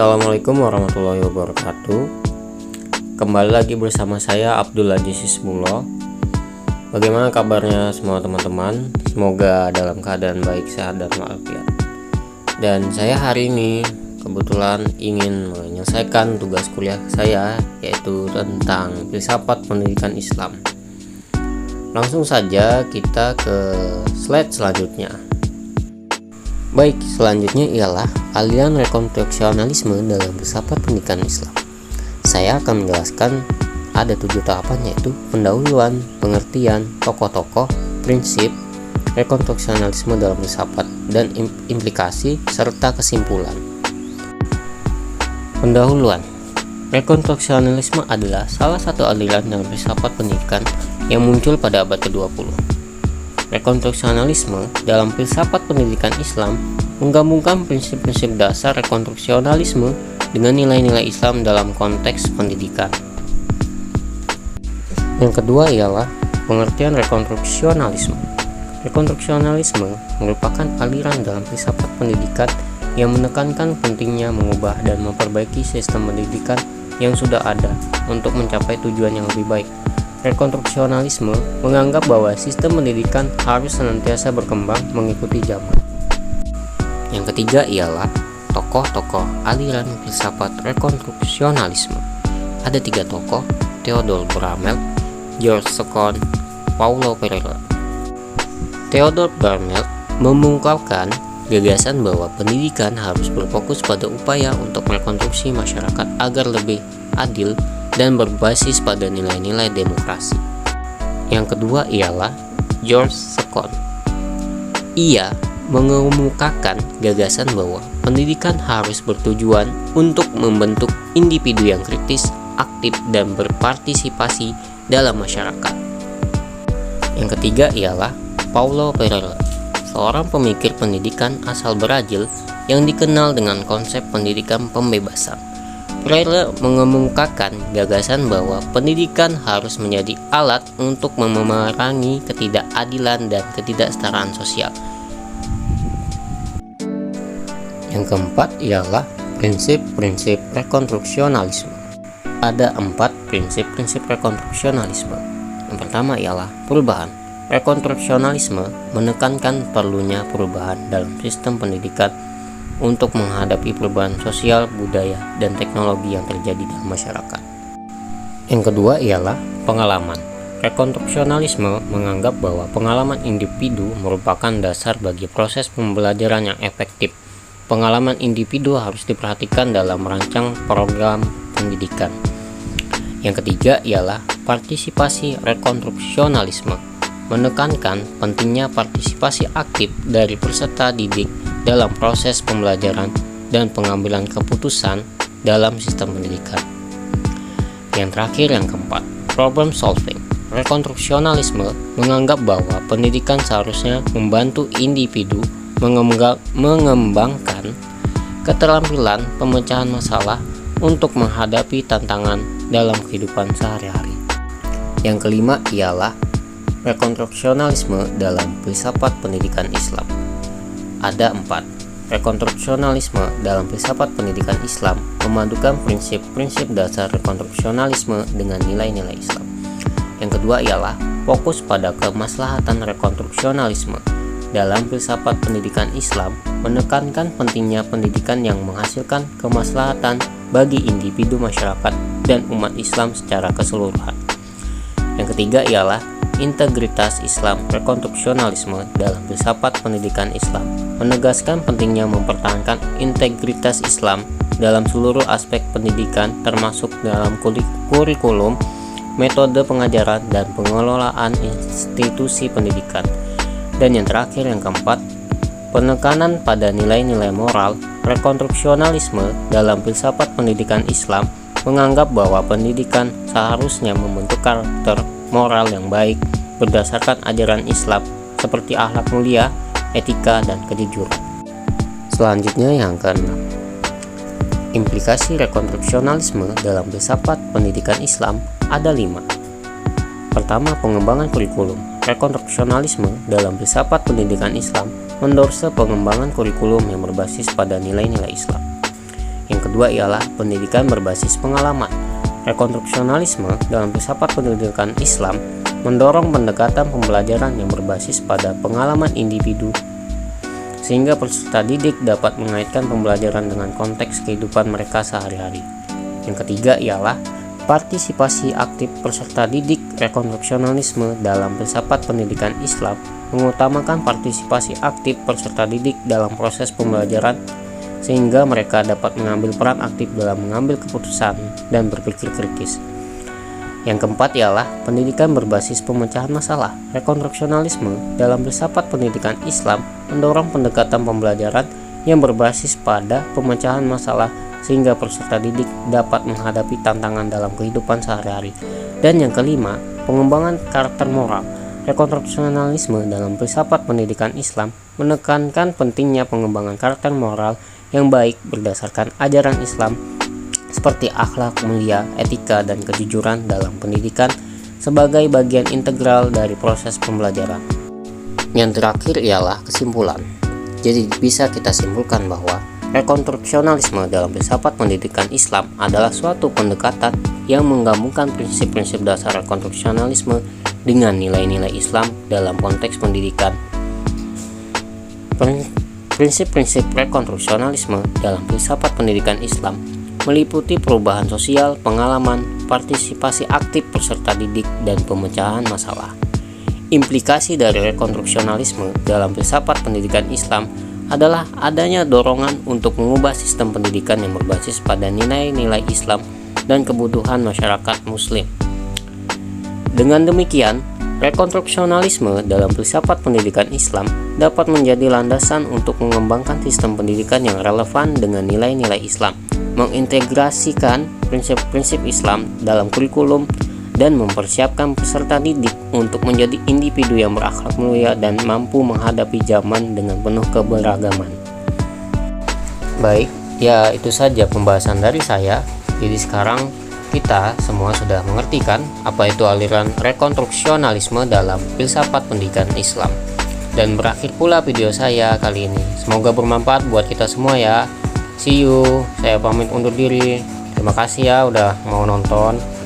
Assalamualaikum warahmatullahi wabarakatuh. Kembali lagi bersama saya Abdul Aziz Ismulo. Bagaimana kabarnya semua teman-teman? Semoga dalam keadaan baik, sehat, dan walafiat. Dan saya hari ini kebetulan ingin menyelesaikan tugas kuliah saya, yaitu tentang filsafat pendidikan Islam. Langsung saja kita ke slide selanjutnya. Baik, selanjutnya ialah aliran rekonstruksionalisme dalam filsafat pendidikan Islam. Saya akan menjelaskan ada 7 tahapan, yaitu pendahuluan, pengertian, tokoh-tokoh, prinsip, rekonstruksionalisme dalam filsafat, dan implikasi serta kesimpulan. Pendahuluan. Rekonstruksionalisme adalah salah satu aliran dalam filsafat pendidikan yang muncul pada abad ke-20. Rekonstruksionalisme dalam filsafat pendidikan Islam menggabungkan prinsip-prinsip dasar rekonstruksionalisme dengan nilai-nilai Islam dalam konteks pendidikan. Yang kedua ialah pengertian rekonstruksionalisme. Rekonstruksionalisme merupakan aliran dalam filsafat pendidikan yang menekankan pentingnya mengubah dan memperbaiki sistem pendidikan yang sudah ada untuk mencapai tujuan yang lebih baik. Rekonstruksionalisme menganggap bahwa sistem pendidikan harus senantiasa berkembang mengikuti zaman. Yang ketiga ialah tokoh-tokoh aliran filsafat rekonstruksionalisme. Ada 3 tokoh: Theodor Bramel, George Second, Paulo Freire. Theodor Bramel mengungkapkan gagasan bahwa pendidikan harus berfokus pada upaya untuk merekonstruksi masyarakat agar lebih adil dan berbasis pada nilai-nilai demokrasi. Yang kedua ialah George Second. Ia mengemukakan gagasan bahwa pendidikan harus bertujuan untuk membentuk individu yang kritis, aktif, dan berpartisipasi dalam masyarakat. Yang ketiga ialah Paulo Freire, seorang pemikir pendidikan asal Brazil yang dikenal dengan konsep pendidikan pembebasan. Freire mengemukakan gagasan bahwa pendidikan harus menjadi alat untuk memerangi ketidakadilan dan ketidaksetaraan sosial. Yang keempat ialah prinsip-prinsip rekonstruksionalisme. Ada 4 prinsip-prinsip rekonstruksionalisme. Yang pertama ialah perubahan. Rekonstruksionalisme menekankan perlunya perubahan dalam sistem pendidikan untuk menghadapi perubahan sosial, budaya, dan teknologi yang terjadi dalam masyarakat. Yang kedua ialah pengalaman. Rekonstruksionalisme menganggap bahwa pengalaman individu merupakan dasar bagi proses pembelajaran yang efektif. Pengalaman individu harus diperhatikan dalam merancang program pendidikan. Yang ketiga ialah partisipasi rekonstruksionalisme, menekankan pentingnya partisipasi aktif dari peserta didik dalam proses pembelajaran dan pengambilan keputusan dalam sistem pendidikan. Yang terakhir, yang keempat, problem solving. Rekonstruksionalisme menganggap bahwa pendidikan seharusnya membantu individu mengembangkan keterampilan pemecahan masalah untuk menghadapi tantangan dalam kehidupan sehari-hari. Yang kelima ialah rekonstruksionalisme dalam filsafat pendidikan Islam. Ada 4. Rekonstruksionalisme dalam filsafat pendidikan Islam memadukan prinsip-prinsip dasar rekonstruksionalisme dengan nilai-nilai Islam. Yang kedua ialah fokus pada kemaslahatan. Rekonstruksionalisme dalam filsafat pendidikan Islam menekankan pentingnya pendidikan yang menghasilkan kemaslahatan bagi individu, masyarakat, dan umat Islam secara keseluruhan. Yang ketiga ialah integritas Islam. Rekonstruksionalisme dalam filsafat pendidikan Islam menegaskan pentingnya mempertahankan integritas Islam dalam seluruh aspek pendidikan, termasuk dalam kurikulum, metode pengajaran, dan pengelolaan institusi pendidikan. Dan yang terakhir, yang keempat, penekanan pada nilai-nilai moral. Rekonstruksionalisme dalam filsafat pendidikan Islam menganggap bahwa pendidikan seharusnya membentuk karakter moral yang baik berdasarkan ajaran Islam seperti akhlak mulia, etika, dan kejujuran. Selanjutnya yang keenam, implikasi rekonstruksionalisme dalam filsafat pendidikan Islam ada 5. Pertama, pengembangan kurikulum. Rekonstruksionalisme dalam filsafat pendidikan Islam mendorse pengembangan kurikulum yang berbasis pada nilai-nilai Islam. Yang kedua ialah pendidikan berbasis pengalaman. Rekonstruksionalisme dalam filsafat pendidikan Islam mendorong pendekatan pembelajaran yang berbasis pada pengalaman individu, sehingga peserta didik dapat mengaitkan pembelajaran dengan konteks kehidupan mereka sehari-hari. Yang ketiga ialah partisipasi aktif peserta didik. Rekonstruksionalisme dalam filsafat pendidikan Islam mengutamakan partisipasi aktif peserta didik dalam proses pembelajaran, sehingga mereka dapat mengambil peran aktif dalam mengambil keputusan dan berpikir kritis. Yang keempat ialah pendidikan berbasis pemecahan masalah. Rekonstruksionalisme dalam filsafat pendidikan Islam mendorong pendekatan pembelajaran yang berbasis pada pemecahan masalah, sehingga peserta didik dapat menghadapi tantangan dalam kehidupan sehari-hari. Dan yang kelima, pengembangan karakter moral. Rekonstruksionalisme dalam filsafat pendidikan Islam menekankan pentingnya pengembangan karakter moral yang baik berdasarkan ajaran Islam, seperti akhlak mulia, etika, dan kejujuran dalam pendidikan sebagai bagian integral dari proses pembelajaran. Yang terakhir ialah kesimpulan. Jadi bisa kita simpulkan bahwa rekonstruksionalisme dalam filsafat pendidikan Islam adalah suatu pendekatan yang menggabungkan prinsip-prinsip dasar rekonstruksionalisme dengan nilai-nilai Islam dalam konteks pendidikan. Prinsip-prinsip rekonstruksionalisme dalam filsafat pendidikan Islam meliputi perubahan sosial, pengalaman, partisipasi aktif peserta didik, dan pemecahan masalah. Implikasi dari rekonstruksionalisme dalam filsafat pendidikan Islam adalah adanya dorongan untuk mengubah sistem pendidikan yang berbasis pada nilai-nilai Islam dan kebutuhan masyarakat Muslim. Dengan demikian, rekonstruksionalisme dalam filsafat pendidikan Islam dapat menjadi landasan untuk mengembangkan sistem pendidikan yang relevan dengan nilai-nilai Islam, mengintegrasikan prinsip-prinsip Islam dalam kurikulum, dan mempersiapkan peserta didik untuk menjadi individu yang berakhlak mulia dan mampu menghadapi zaman dengan penuh keberagaman. Baik, ya itu saja pembahasan dari saya. Jadi sekarang kita semua sudah mengerti kan apa itu aliran rekonstruksionalisme dalam filsafat pendidikan Islam. Dan berakhir pula video saya kali ini. Semoga bermanfaat buat kita semua ya. See you. Saya pamit undur diri. Terima kasih ya udah mau nonton.